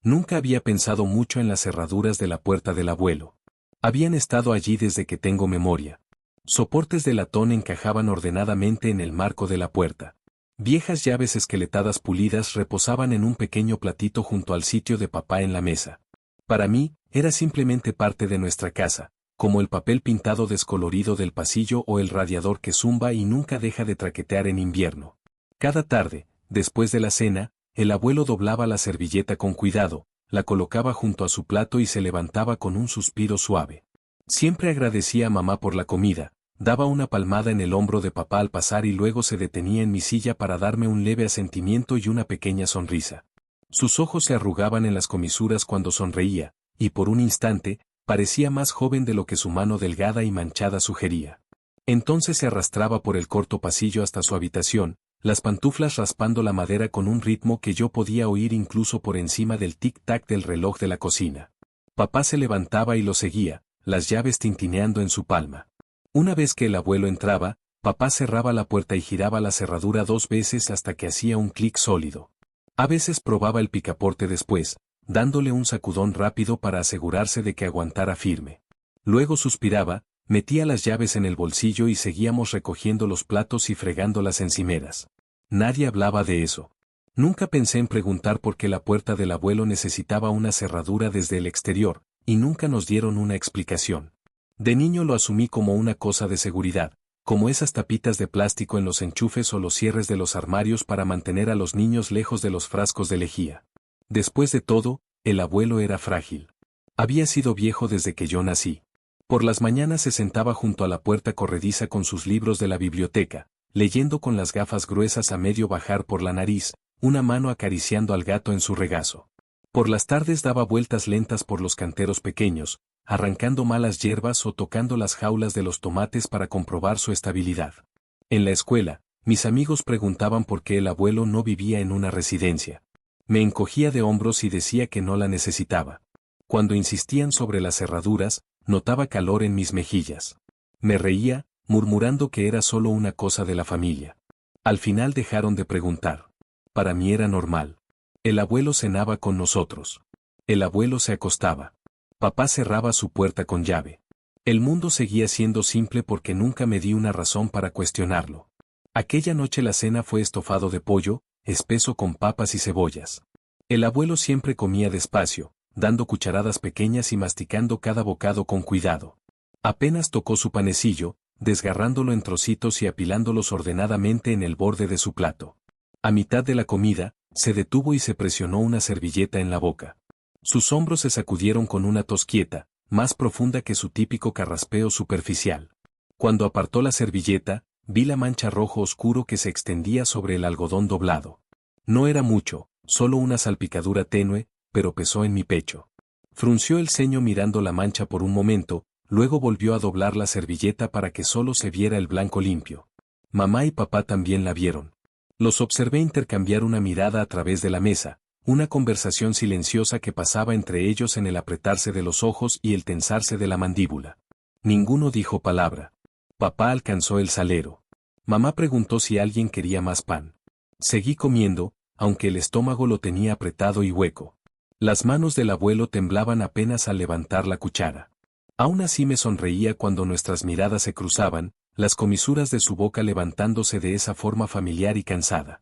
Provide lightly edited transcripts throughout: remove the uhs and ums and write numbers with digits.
Nunca había pensado mucho en las cerraduras de la puerta del abuelo. Habían estado allí desde que tengo memoria. Soportes de latón encajaban ordenadamente en el marco de la puerta. Viejas llaves esqueletadas pulidas reposaban en un pequeño platito junto al sitio de papá en la mesa. Para mí, era simplemente parte de nuestra casa, como el papel pintado descolorido del pasillo o el radiador que zumba y nunca deja de traquetear en invierno. Cada tarde, después de la cena, el abuelo doblaba la servilleta con cuidado, la colocaba junto a su plato y se levantaba con un suspiro suave. Siempre agradecía a mamá por la comida, daba una palmada en el hombro de papá al pasar y luego se detenía en mi silla para darme un leve asentimiento y una pequeña sonrisa. Sus ojos se arrugaban en las comisuras cuando sonreía, y por un instante, parecía más joven de lo que su mano delgada y manchada sugería. Entonces se arrastraba por el corto pasillo hasta su habitación, las pantuflas raspando la madera con un ritmo que yo podía oír incluso por encima del tic-tac del reloj de la cocina. Papá se levantaba y lo seguía, las llaves tintineando en su palma. Una vez que el abuelo entraba, papá cerraba la puerta y giraba la cerradura 2 veces hasta que hacía un clic sólido. A veces probaba el picaporte después, dándole un sacudón rápido para asegurarse de que aguantara firme. Luego suspiraba, metía las llaves en el bolsillo y seguíamos recogiendo los platos y fregando las encimeras. Nadie hablaba de eso. Nunca pensé en preguntar por qué la puerta del abuelo necesitaba una cerradura desde el exterior, y nunca nos dieron una explicación. De niño lo asumí como una cosa de seguridad, como esas tapitas de plástico en los enchufes o los cierres de los armarios para mantener a los niños lejos de los frascos de lejía. Después de todo, el abuelo era frágil. Había sido viejo desde que yo nací. Por las mañanas se sentaba junto a la puerta corrediza con sus libros de la biblioteca, leyendo con las gafas gruesas a medio bajar por la nariz, una mano acariciando al gato en su regazo. Por las tardes daba vueltas lentas por los canteros pequeños, arrancando malas hierbas o tocando las jaulas de los tomates para comprobar su estabilidad. En la escuela, mis amigos preguntaban por qué el abuelo no vivía en una residencia. Me encogía de hombros y decía que no la necesitaba. Cuando insistían sobre las cerraduras, notaba calor en mis mejillas. Me reía, murmurando que era solo una cosa de la familia. Al final dejaron de preguntar. Para mí era normal. El abuelo cenaba con nosotros. El abuelo se acostaba. Papá cerraba su puerta con llave. El mundo seguía siendo simple porque nunca me di una razón para cuestionarlo. Aquella noche la cena fue estofado de pollo, espeso con papas y cebollas. El abuelo siempre comía despacio, dando cucharadas pequeñas y masticando cada bocado con cuidado. Apenas tocó su panecillo, desgarrándolo en trocitos y apilándolos ordenadamente en el borde de su plato. A mitad de la comida, se detuvo y se presionó una servilleta en la boca. Sus hombros se sacudieron con una tos quieta, más profunda que su típico carraspeo superficial. Cuando apartó la servilleta, vi la mancha rojo oscuro que se extendía sobre el algodón doblado. No era mucho, solo una salpicadura tenue, pero pesó en mi pecho. Frunció el ceño mirando la mancha por un momento, luego volvió a doblar la servilleta para que solo se viera el blanco limpio. Mamá y papá también la vieron. Los observé intercambiar una mirada a través de la mesa, una conversación silenciosa que pasaba entre ellos en el apretarse de los ojos y el tensarse de la mandíbula. Ninguno dijo palabra. Papá alcanzó el salero. Mamá preguntó si alguien quería más pan. Seguí comiendo, aunque el estómago lo tenía apretado y hueco. Las manos del abuelo temblaban apenas al levantar la cuchara. Aún así me sonreía cuando nuestras miradas se cruzaban, las comisuras de su boca levantándose de esa forma familiar y cansada.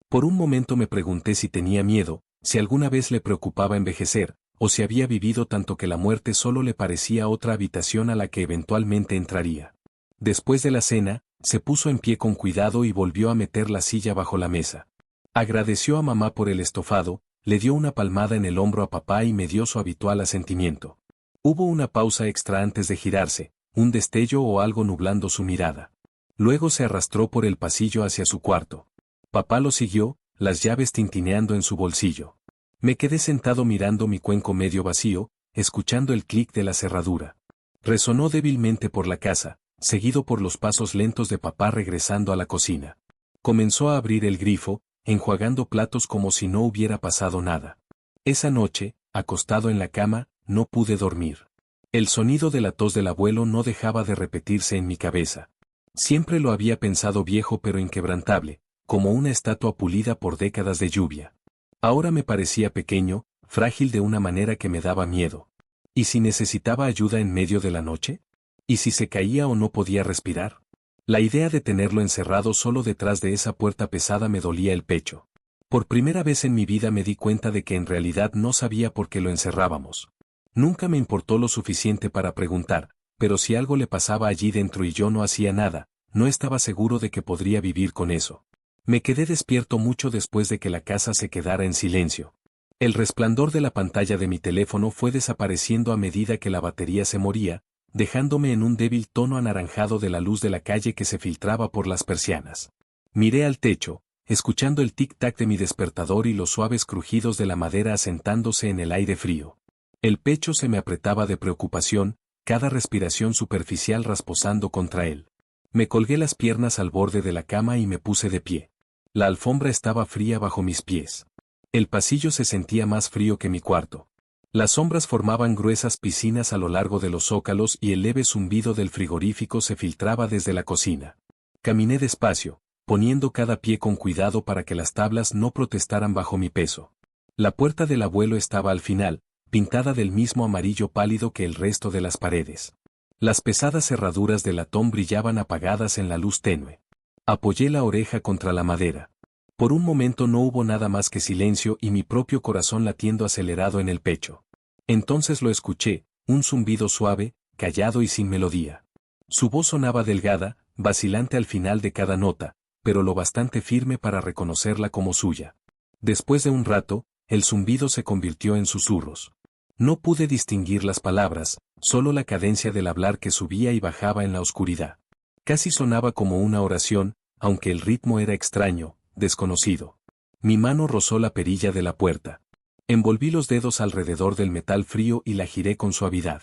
Por un momento me pregunté si tenía miedo, si alguna vez le preocupaba envejecer, o si había vivido tanto que la muerte solo le parecía otra habitación a la que eventualmente entraría. Después de la cena, se puso en pie con cuidado y volvió a meter la silla bajo la mesa. Agradeció a mamá por el estofado, le dio una palmada en el hombro a papá y me dio su habitual asentimiento. Hubo una pausa extra antes de girarse, un destello o algo nublando su mirada. Luego se arrastró por el pasillo hacia su cuarto. Papá lo siguió, las llaves tintineando en su bolsillo. Me quedé sentado mirando mi cuenco medio vacío, escuchando el clic de la cerradura. Resonó débilmente por la casa, seguido por los pasos lentos de papá regresando a la cocina. Comenzó a abrir el grifo, enjuagando platos como si no hubiera pasado nada. Esa noche, acostado en la cama, no pude dormir. El sonido de la tos del abuelo no dejaba de repetirse en mi cabeza. Siempre lo había pensado viejo pero inquebrantable, como una estatua pulida por décadas de lluvia. Ahora me parecía pequeño, frágil de una manera que me daba miedo. ¿Y si necesitaba ayuda en medio de la noche? ¿Y si se caía o no podía respirar? La idea de tenerlo encerrado solo detrás de esa puerta pesada me dolía el pecho. Por primera vez en mi vida me di cuenta de que en realidad no sabía por qué lo encerrábamos. Nunca me importó lo suficiente para preguntar, pero si algo le pasaba allí dentro y yo no hacía nada, no estaba seguro de que podría vivir con eso. Me quedé despierto mucho después de que la casa se quedara en silencio. El resplandor de la pantalla de mi teléfono fue desapareciendo a medida que la batería se moría, dejándome en un débil tono anaranjado de la luz de la calle que se filtraba por las persianas. Miré al techo, escuchando el tic-tac de mi despertador y los suaves crujidos de la madera asentándose en el aire frío. El pecho se me apretaba de preocupación, cada respiración superficial rasposando contra él. Me colgué las piernas al borde de la cama y me puse de pie. La alfombra estaba fría bajo mis pies. El pasillo se sentía más frío que mi cuarto. Las sombras formaban gruesas piscinas a lo largo de los zócalos y el leve zumbido del frigorífico se filtraba desde la cocina. Caminé despacio, poniendo cada pie con cuidado para que las tablas no protestaran bajo mi peso. La puerta del abuelo estaba al final, pintada del mismo amarillo pálido que el resto de las paredes. Las pesadas cerraduras de latón brillaban apagadas en la luz tenue. Apoyé la oreja contra la madera. Por un momento no hubo nada más que silencio y mi propio corazón latiendo acelerado en el pecho. Entonces lo escuché, un zumbido suave, callado y sin melodía. Su voz sonaba delgada, vacilante al final de cada nota, pero lo bastante firme para reconocerla como suya. Después de un rato, el zumbido se convirtió en susurros. No pude distinguir las palabras, solo la cadencia del hablar que subía y bajaba en la oscuridad. Casi sonaba como una oración, aunque el ritmo era extraño, desconocido. Mi mano rozó la perilla de la puerta. Envolví los dedos alrededor del metal frío y la giré con suavidad.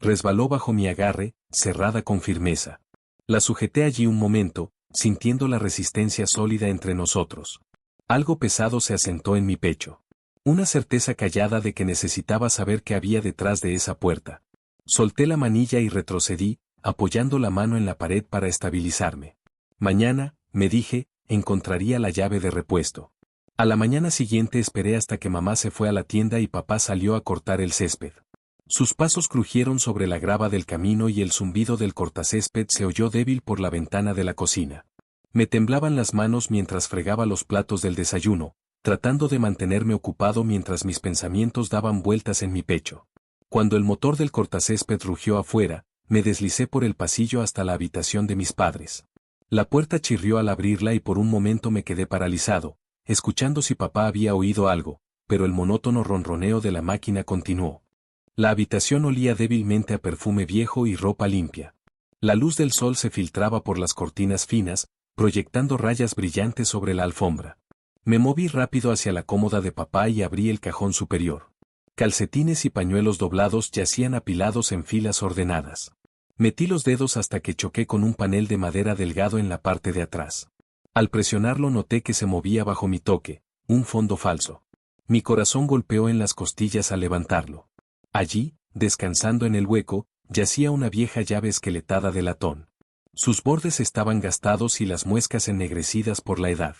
Resbaló bajo mi agarre, cerrada con firmeza. La sujeté allí un momento, sintiendo la resistencia sólida entre nosotros. Algo pesado se asentó en mi pecho. Una certeza callada de que necesitaba saber qué había detrás de esa puerta. Solté la manilla y retrocedí, apoyando la mano en la pared para estabilizarme. Mañana, me dije, encontraría la llave de repuesto. A la mañana siguiente esperé hasta que mamá se fue a la tienda y papá salió a cortar el césped. Sus pasos crujieron sobre la grava del camino y el zumbido del cortacésped se oyó débil por la ventana de la cocina. Me temblaban las manos mientras fregaba los platos del desayuno, tratando de mantenerme ocupado mientras mis pensamientos daban vueltas en mi pecho. Cuando el motor del cortacésped rugió afuera, me deslicé por el pasillo hasta la habitación de mis padres. La puerta chirrió al abrirla y por un momento me quedé paralizado, escuchando si papá había oído algo, pero el monótono ronroneo de la máquina continuó. La habitación olía débilmente a perfume viejo y ropa limpia. La luz del sol se filtraba por las cortinas finas, proyectando rayas brillantes sobre la alfombra. Me moví rápido hacia la cómoda de papá y abrí el cajón superior. Calcetines y pañuelos doblados yacían apilados en filas ordenadas. Metí los dedos hasta que choqué con un panel de madera delgado en la parte de atrás. Al presionarlo noté que se movía bajo mi toque, un fondo falso. Mi corazón golpeó en las costillas al levantarlo. Allí, descansando en el hueco, yacía una vieja llave esqueletada de latón. Sus bordes estaban gastados y las muescas ennegrecidas por la edad.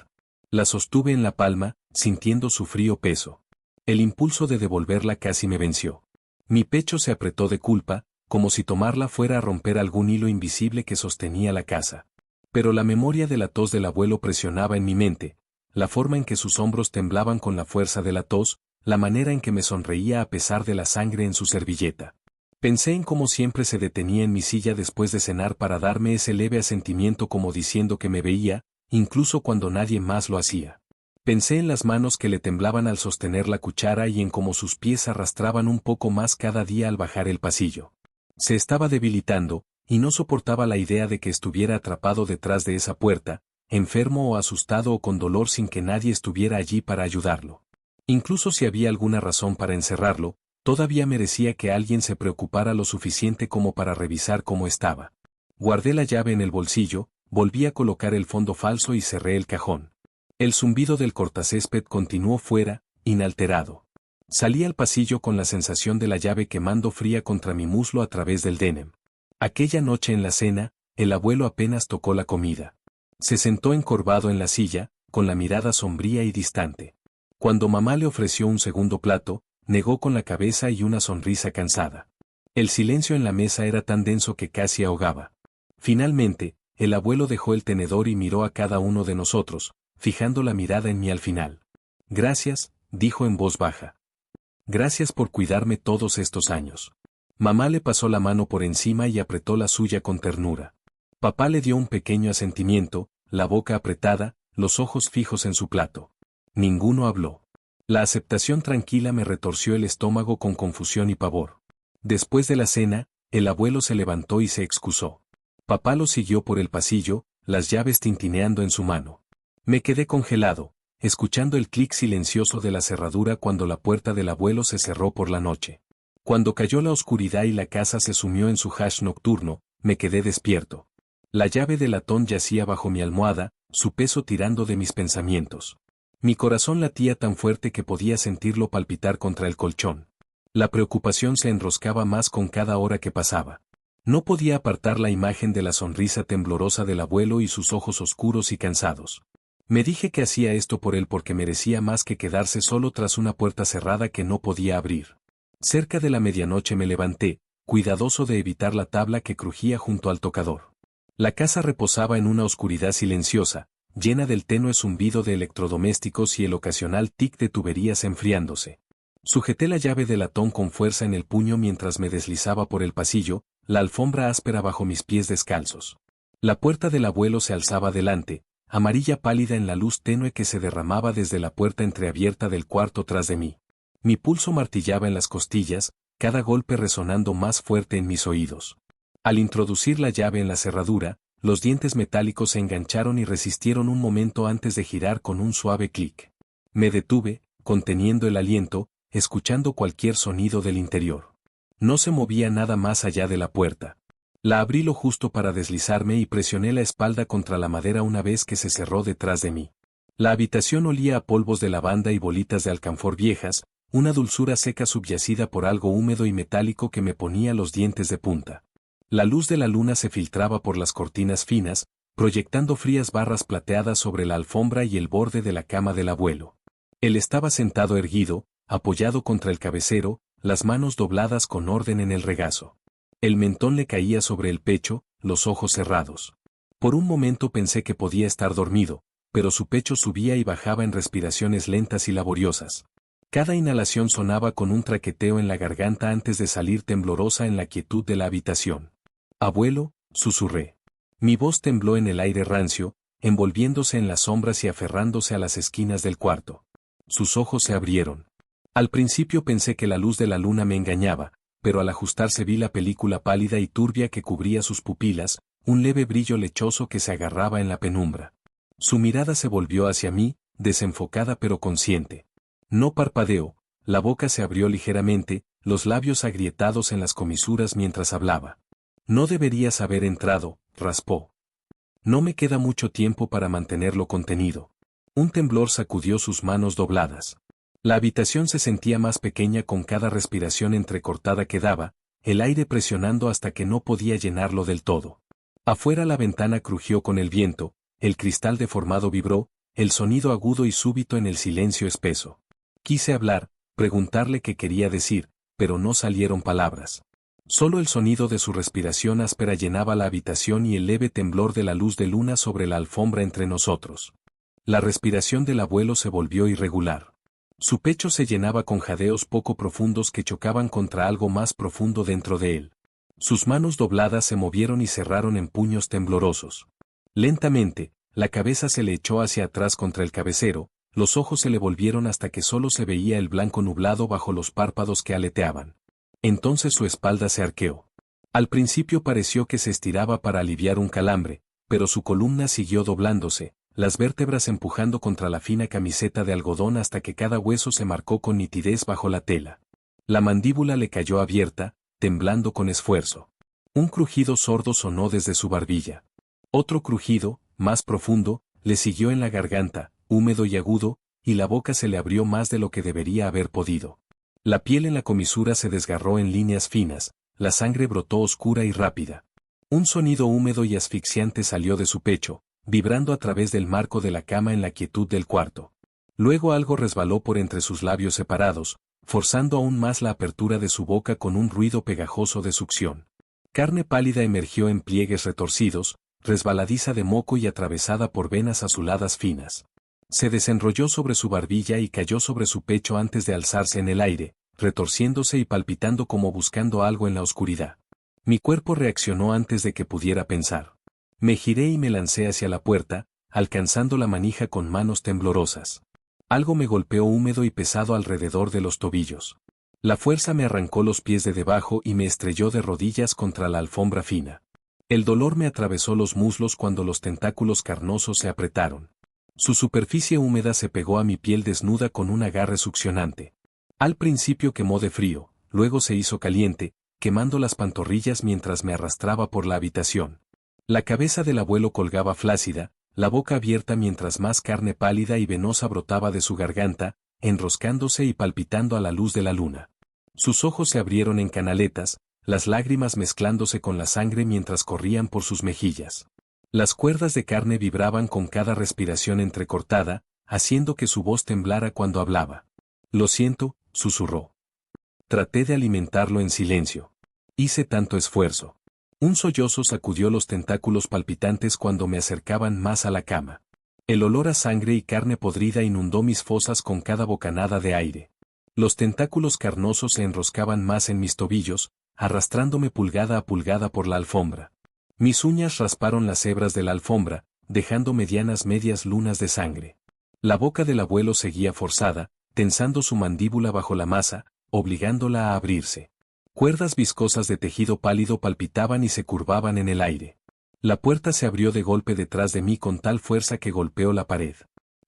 La sostuve en la palma, sintiendo su frío peso. El impulso de devolverla casi me venció. Mi pecho se apretó de culpa, como si tomarla fuera a romper algún hilo invisible que sostenía la casa. Pero la memoria de la tos del abuelo presionaba en mi mente, la forma en que sus hombros temblaban con la fuerza de la tos, la manera en que me sonreía a pesar de la sangre en su servilleta. Pensé en cómo siempre se detenía en mi silla después de cenar para darme ese leve asentimiento como diciendo que me veía, incluso cuando nadie más lo hacía. Pensé en las manos que le temblaban al sostener la cuchara y en cómo sus pies arrastraban un poco más cada día al bajar el pasillo. Se estaba debilitando, y no soportaba la idea de que estuviera atrapado detrás de esa puerta, enfermo o asustado o con dolor sin que nadie estuviera allí para ayudarlo. Incluso si había alguna razón para encerrarlo, todavía merecía que alguien se preocupara lo suficiente como para revisar cómo estaba. Guardé la llave en el bolsillo, volví a colocar el fondo falso y cerré el cajón. El zumbido del cortacésped continuó fuera, inalterado. Salí al pasillo con la sensación de la llave quemando fría contra mi muslo a través del denim. Aquella noche en la cena, el abuelo apenas tocó la comida. Se sentó encorvado en la silla, con la mirada sombría y distante. Cuando mamá le ofreció un segundo plato, negó con la cabeza y una sonrisa cansada. El silencio en la mesa era tan denso que casi ahogaba. Finalmente, el abuelo dejó el tenedor y miró a cada uno de nosotros, fijando la mirada en mí al final. Gracias, dijo en voz baja. Gracias por cuidarme todos estos años. Mamá le pasó la mano por encima y apretó la suya con ternura. Papá le dio un pequeño asentimiento, la boca apretada, los ojos fijos en su plato. Ninguno habló. La aceptación tranquila me retorció el estómago con confusión y pavor. Después de la cena, el abuelo se levantó y se excusó. Papá lo siguió por el pasillo, las llaves tintineando en su mano. Me quedé congelado, escuchando el clic silencioso de la cerradura cuando la puerta del abuelo se cerró por la noche. Cuando cayó la oscuridad y la casa se sumió en su hush nocturno, me quedé despierto. La llave de latón yacía bajo mi almohada, su peso tirando de mis pensamientos. Mi corazón latía tan fuerte que podía sentirlo palpitar contra el colchón. La preocupación se enroscaba más con cada hora que pasaba. No podía apartar la imagen de la sonrisa temblorosa del abuelo y sus ojos oscuros y cansados. Me dije que hacía esto por él porque merecía más que quedarse solo tras una puerta cerrada que no podía abrir. Cerca de la medianoche me levanté, cuidadoso de evitar la tabla que crujía junto al tocador. La casa reposaba en una oscuridad silenciosa, llena del tenue zumbido de electrodomésticos y el ocasional tic de tuberías enfriándose. Sujeté la llave de latón con fuerza en el puño mientras me deslizaba por el pasillo, la alfombra áspera bajo mis pies descalzos. La puerta del abuelo se alzaba delante, amarilla pálida en la luz tenue que se derramaba desde la puerta entreabierta del cuarto tras de mí. Mi pulso martillaba en las costillas, cada golpe resonando más fuerte en mis oídos. Al introducir la llave en la cerradura, los dientes metálicos se engancharon y resistieron un momento antes de girar con un suave clic. Me detuve, conteniendo el aliento, escuchando cualquier sonido del interior. No se movía nada más allá de la puerta. La abrí lo justo para deslizarme y presioné la espalda contra la madera una vez que se cerró detrás de mí. La habitación olía a polvos de lavanda y bolitas de alcanfor viejas, una dulzura seca subyacida por algo húmedo y metálico que me ponía los dientes de punta. La luz de la luna se filtraba por las cortinas finas, proyectando frías barras plateadas sobre la alfombra y el borde de la cama del abuelo. Él estaba sentado erguido, apoyado contra el cabecero, las manos dobladas con orden en el regazo. El mentón le caía sobre el pecho, los ojos cerrados. Por un momento pensé que podía estar dormido, pero su pecho subía y bajaba en respiraciones lentas y laboriosas. Cada inhalación sonaba con un traqueteo en la garganta antes de salir temblorosa en la quietud de la habitación. «Abuelo», susurré. Mi voz tembló en el aire rancio, envolviéndose en las sombras y aferrándose a las esquinas del cuarto. Sus ojos se abrieron. Al principio pensé que la luz de la luna me engañaba, pero al ajustarse vi la película pálida y turbia que cubría sus pupilas, un leve brillo lechoso que se agarraba en la penumbra. Su mirada se volvió hacia mí, desenfocada pero consciente. No parpadeó, la boca se abrió ligeramente, los labios agrietados en las comisuras mientras hablaba. «No deberías haber entrado», raspó. «No me queda mucho tiempo para mantenerlo contenido». Un temblor sacudió sus manos dobladas. La habitación se sentía más pequeña con cada respiración entrecortada que daba, el aire presionando hasta que no podía llenarlo del todo. Afuera la ventana crujió con el viento, el cristal deformado vibró, el sonido agudo y súbito en el silencio espeso. Quise hablar, preguntarle qué quería decir, pero no salieron palabras. Solo el sonido de su respiración áspera llenaba la habitación y el leve temblor de la luz de luna sobre la alfombra entre nosotros. La respiración del abuelo se volvió irregular. Su pecho se llenaba con jadeos poco profundos que chocaban contra algo más profundo dentro de él. Sus manos dobladas se movieron y cerraron en puños temblorosos. Lentamente, la cabeza se le echó hacia atrás contra el cabecero, los ojos se le volvieron hasta que solo se veía el blanco nublado bajo los párpados que aleteaban. Entonces su espalda se arqueó. Al principio pareció que se estiraba para aliviar un calambre, pero su columna siguió doblándose, las vértebras empujando contra la fina camiseta de algodón hasta que cada hueso se marcó con nitidez bajo la tela. La mandíbula le cayó abierta, temblando con esfuerzo. Un crujido sordo sonó desde su barbilla. Otro crujido, más profundo, le siguió en la garganta, húmedo y agudo, y la boca se le abrió más de lo que debería haber podido. La piel en la comisura se desgarró en líneas finas, la sangre brotó oscura y rápida. Un sonido húmedo y asfixiante salió de su pecho, vibrando a través del marco de la cama en la quietud del cuarto. Luego algo resbaló por entre sus labios separados, forzando aún más la apertura de su boca con un ruido pegajoso de succión. Carne pálida emergió en pliegues retorcidos, resbaladiza de moco y atravesada por venas azuladas finas. Se desenrolló sobre su barbilla y cayó sobre su pecho antes de alzarse en el aire, retorciéndose y palpitando como buscando algo en la oscuridad. Mi cuerpo reaccionó antes de que pudiera pensar. Me giré y me lancé hacia la puerta, alcanzando la manija con manos temblorosas. Algo me golpeó húmedo y pesado alrededor de los tobillos. La fuerza me arrancó los pies de debajo y me estrelló de rodillas contra la alfombra fina. El dolor me atravesó los muslos cuando los tentáculos carnosos se apretaron. Su superficie húmeda se pegó a mi piel desnuda con un agarre succionante. Al principio quemó de frío, luego se hizo caliente, quemando las pantorrillas mientras me arrastraba por la habitación. La cabeza del abuelo colgaba flácida, la boca abierta mientras más carne pálida y venosa brotaba de su garganta, enroscándose y palpitando a la luz de la luna. Sus ojos se abrieron en canaletas, las lágrimas mezclándose con la sangre mientras corrían por sus mejillas. Las cuerdas de carne vibraban con cada respiración entrecortada, haciendo que su voz temblara cuando hablaba. «Lo siento», susurró. Traté de alimentarlo en silencio. Hice tanto esfuerzo. Un sollozo sacudió los tentáculos palpitantes cuando me acercaban más a la cama. El olor a sangre y carne podrida inundó mis fosas con cada bocanada de aire. Los tentáculos carnosos se enroscaban más en mis tobillos, arrastrándome pulgada a pulgada por la alfombra. Mis uñas rasparon las hebras de la alfombra, dejando medianas medias lunas de sangre. La boca del abuelo seguía forzada, tensando su mandíbula bajo la masa, obligándola a abrirse. Cuerdas viscosas de tejido pálido palpitaban y se curvaban en el aire. La puerta se abrió de golpe detrás de mí con tal fuerza que golpeó la pared.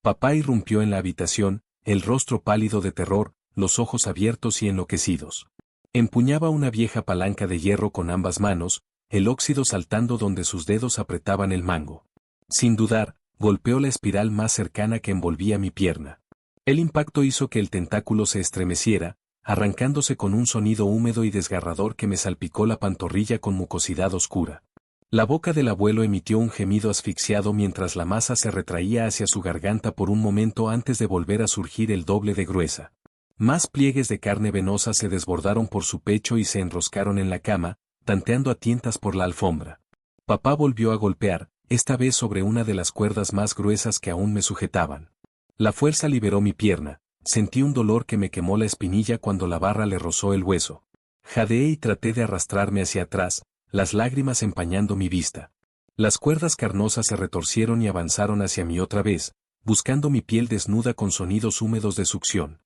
Papá irrumpió en la habitación, el rostro pálido de terror, los ojos abiertos y enloquecidos. Empuñaba una vieja palanca de hierro con ambas manos, el óxido saltando donde sus dedos apretaban el mango. Sin dudar, golpeó la espiral más cercana que envolvía mi pierna. El impacto hizo que el tentáculo se estremeciera, arrancándose con un sonido húmedo y desgarrador que me salpicó la pantorrilla con mucosidad oscura. La boca del abuelo emitió un gemido asfixiado mientras la masa se retraía hacia su garganta por un momento antes de volver a surgir el doble de gruesa. Más pliegues de carne venosa se desbordaron por su pecho y se enroscaron en la cama, tanteando a tientas por la alfombra. Papá volvió a golpear, esta vez sobre una de las cuerdas más gruesas que aún me sujetaban. La fuerza liberó mi pierna, sentí un dolor que me quemó la espinilla cuando la barra le rozó el hueso. Jadeé y traté de arrastrarme hacia atrás, las lágrimas empañando mi vista. Las cuerdas carnosas se retorcieron y avanzaron hacia mí otra vez, buscando mi piel desnuda con sonidos húmedos de succión.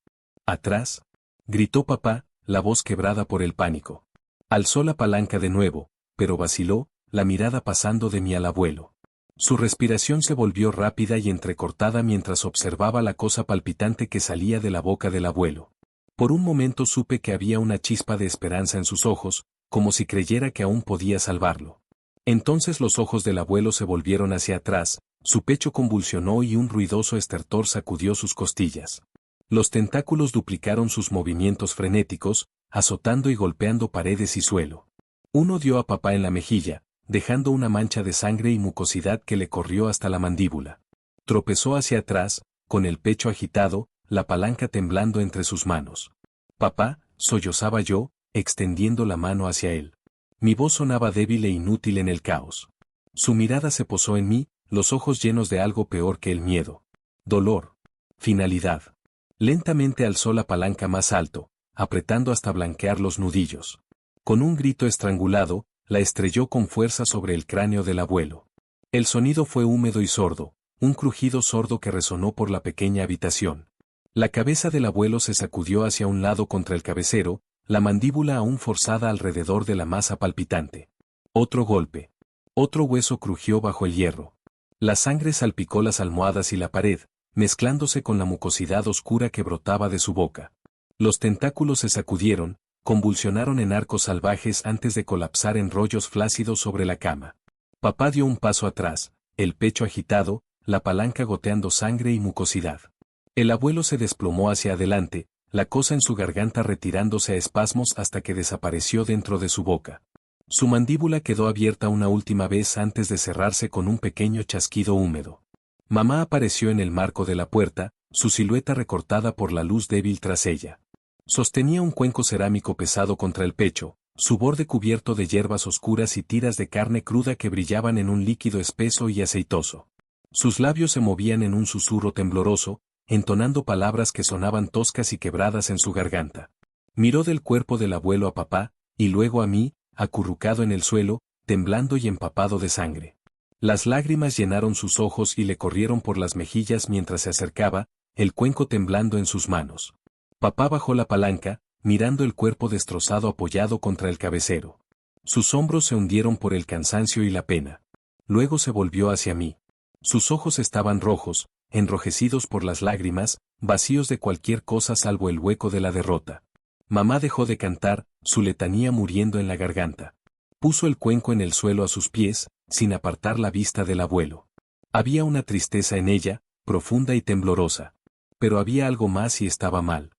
«¡Atrás!», gritó papá, la voz quebrada por el pánico. Alzó la palanca de nuevo, pero vaciló, la mirada pasando de mí al abuelo. Su respiración se volvió rápida y entrecortada mientras observaba la cosa palpitante que salía de la boca del abuelo. Por un momento supe que había una chispa de esperanza en sus ojos, como si creyera que aún podía salvarlo. Entonces los ojos del abuelo se volvieron hacia atrás, su pecho convulsionó y un ruidoso estertor sacudió sus costillas. Los tentáculos duplicaron sus movimientos frenéticos, azotando y golpeando paredes y suelo. Uno dio a papá en la mejilla, dejando una mancha de sangre y mucosidad que le corrió hasta la mandíbula. Tropezó hacia atrás, con el pecho agitado, la palanca temblando entre sus manos. «Papá», sollozaba yo, extendiendo la mano hacia él. Mi voz sonaba débil e inútil en el caos. Su mirada se posó en mí, los ojos llenos de algo peor que el miedo. Dolor. Finalidad. Lentamente alzó la palanca más alto, apretando hasta blanquear los nudillos. Con un grito estrangulado, la estrelló con fuerza sobre el cráneo del abuelo. El sonido fue húmedo y sordo, un crujido sordo que resonó por la pequeña habitación. La cabeza del abuelo se sacudió hacia un lado contra el cabecero, la mandíbula aún forzada alrededor de la masa palpitante. Otro golpe. Otro hueso crujió bajo el hierro. La sangre salpicó las almohadas y la pared, mezclándose con la mucosidad oscura que brotaba de su boca. Los tentáculos se sacudieron, convulsionaron en arcos salvajes antes de colapsar en rollos flácidos sobre la cama. Papá dio un paso atrás, el pecho agitado, la palanca goteando sangre y mucosidad. El abuelo se desplomó hacia adelante, la cosa en su garganta retirándose a espasmos hasta que desapareció dentro de su boca. Su mandíbula quedó abierta una última vez antes de cerrarse con un pequeño chasquido húmedo. Mamá apareció en el marco de la puerta, su silueta recortada por la luz débil tras ella. Sostenía un cuenco cerámico pesado contra el pecho, su borde cubierto de hierbas oscuras y tiras de carne cruda que brillaban en un líquido espeso y aceitoso. Sus labios se movían en un susurro tembloroso, entonando palabras que sonaban toscas y quebradas en su garganta. Miró del cuerpo del abuelo a papá, y luego a mí, acurrucado en el suelo, temblando y empapado de sangre. Las lágrimas llenaron sus ojos y le corrieron por las mejillas mientras se acercaba, el cuenco temblando en sus manos. Papá bajó la palanca, mirando el cuerpo destrozado apoyado contra el cabecero. Sus hombros se hundieron por el cansancio y la pena. Luego se volvió hacia mí. Sus ojos estaban rojos, enrojecidos por las lágrimas, vacíos de cualquier cosa salvo el hueco de la derrota. Mamá dejó de cantar, su letanía muriendo en la garganta. Puso el cuenco en el suelo a sus pies, sin apartar la vista del abuelo. Había una tristeza en ella, profunda y temblorosa. Pero había algo más y estaba mal.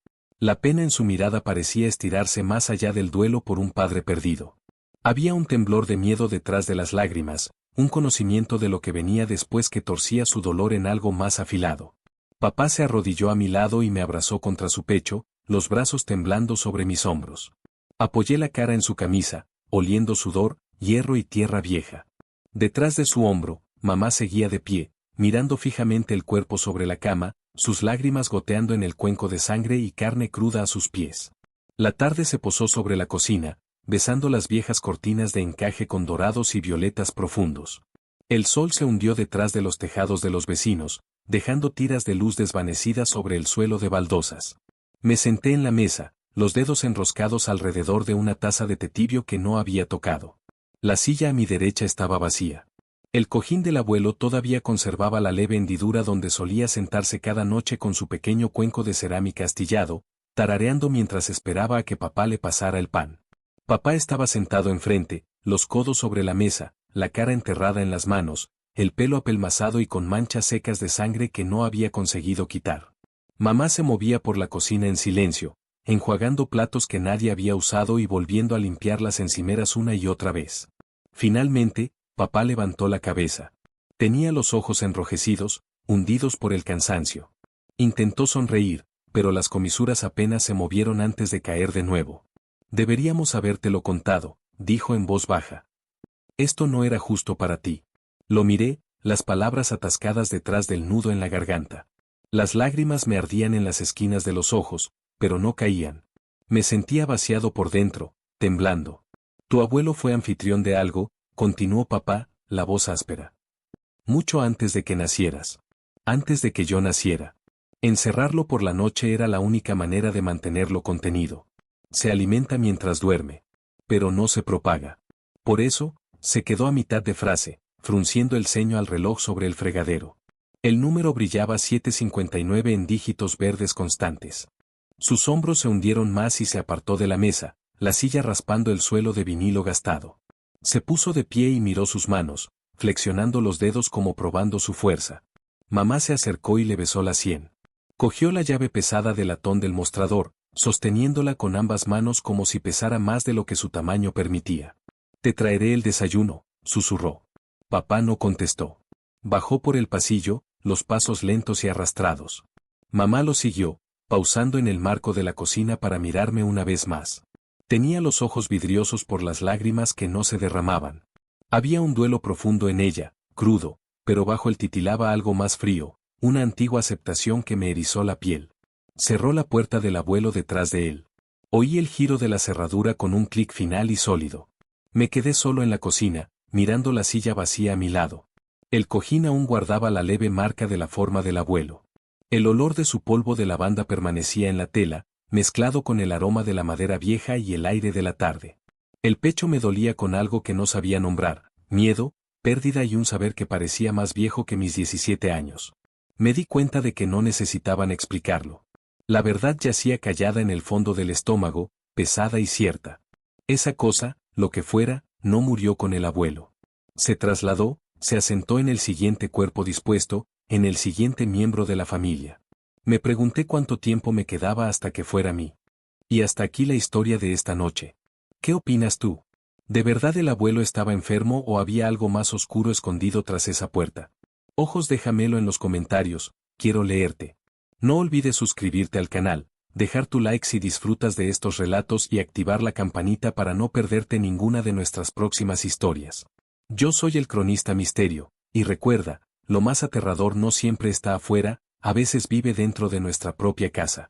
La pena en su mirada parecía estirarse más allá del duelo por un padre perdido. Había un temblor de miedo detrás de las lágrimas, un conocimiento de lo que venía después que torcía su dolor en algo más afilado. Papá se arrodilló a mi lado y me abrazó contra su pecho, los brazos temblando sobre mis hombros. Apoyé la cara en su camisa, oliendo sudor, hierro y tierra vieja. Detrás de su hombro, mamá seguía de pie, mirando fijamente el cuerpo sobre la cama, sus lágrimas goteando en el cuenco de sangre y carne cruda a sus pies. La tarde se posó sobre la cocina, besando las viejas cortinas de encaje con dorados y violetas profundos. El sol se hundió detrás de los tejados de los vecinos, dejando tiras de luz desvanecidas sobre el suelo de baldosas. Me senté en la mesa, los dedos enroscados alrededor de una taza de té tibio que no había tocado. La silla a mi derecha estaba vacía. El cojín del abuelo todavía conservaba la leve hendidura donde solía sentarse cada noche con su pequeño cuenco de cerámica astillado, tarareando mientras esperaba a que papá le pasara el pan. Papá estaba sentado enfrente, los codos sobre la mesa, la cara enterrada en las manos, el pelo apelmazado y con manchas secas de sangre que no había conseguido quitar. Mamá se movía por la cocina en silencio, enjuagando platos que nadie había usado y volviendo a limpiar las encimeras una y otra vez. Finalmente, papá levantó la cabeza. Tenía los ojos enrojecidos, hundidos por el cansancio. Intentó sonreír, pero las comisuras apenas se movieron antes de caer de nuevo. Deberíamos habértelo contado, dijo en voz baja. Esto no era justo para ti. Lo miré, las palabras atascadas detrás del nudo en la garganta. Las lágrimas me ardían en las esquinas de los ojos, pero no caían. Me sentía vaciado por dentro, temblando. Tu abuelo fue anfitrión de algo, continuó papá, la voz áspera. Mucho antes de que nacieras. Antes de que yo naciera. Encerrarlo por la noche era la única manera de mantenerlo contenido. Se alimenta mientras duerme. Pero no se propaga. Por eso, se quedó a mitad de frase, frunciendo el ceño al reloj sobre el fregadero. El número brillaba 7:59 en dígitos verdes constantes. Sus hombros se hundieron más y se apartó de la mesa, la silla raspando el suelo de vinilo gastado. Se puso de pie y miró sus manos, flexionando los dedos como probando su fuerza. Mamá se acercó y le besó la sien. Cogió la llave pesada del latón del mostrador, sosteniéndola con ambas manos como si pesara más de lo que su tamaño permitía. Te traeré el desayuno, susurró. Papá no contestó. Bajó por el pasillo, los pasos lentos y arrastrados. Mamá lo siguió, pausando en el marco de la cocina para mirarme una vez más. Tenía los ojos vidriosos por las lágrimas que no se derramaban. Había un duelo profundo en ella, crudo, pero bajo él titilaba algo más frío, una antigua aceptación que me erizó la piel. Cerró la puerta del abuelo detrás de él. Oí el giro de la cerradura con un clic final y sólido. Me quedé solo en la cocina, mirando la silla vacía a mi lado. El cojín aún guardaba la leve marca de la forma del abuelo. El olor de su polvo de lavanda permanecía en la tela, mezclado con el aroma de la madera vieja y el aire de la tarde. El pecho me dolía con algo que no sabía nombrar, miedo, pérdida y un saber que parecía más viejo que mis 17 años. Me di cuenta de que no necesitaban explicarlo. La verdad yacía callada en el fondo del estómago, pesada y cierta. Esa cosa, lo que fuera, no murió con el abuelo. Se trasladó, se asentó en el siguiente cuerpo dispuesto, en el siguiente miembro de la familia. Me pregunté cuánto tiempo me quedaba hasta que fuera mí. Y hasta aquí la historia de esta noche. ¿Qué opinas tú? ¿De verdad el abuelo estaba enfermo o había algo más oscuro escondido tras esa puerta? Ojos, déjamelo en los comentarios, quiero leerte. No olvides suscribirte al canal, dejar tu like si disfrutas de estos relatos y activar la campanita para no perderte ninguna de nuestras próximas historias. Yo soy el Cronista Misterio, y recuerda, lo más aterrador no siempre está afuera, a veces vive dentro de nuestra propia casa.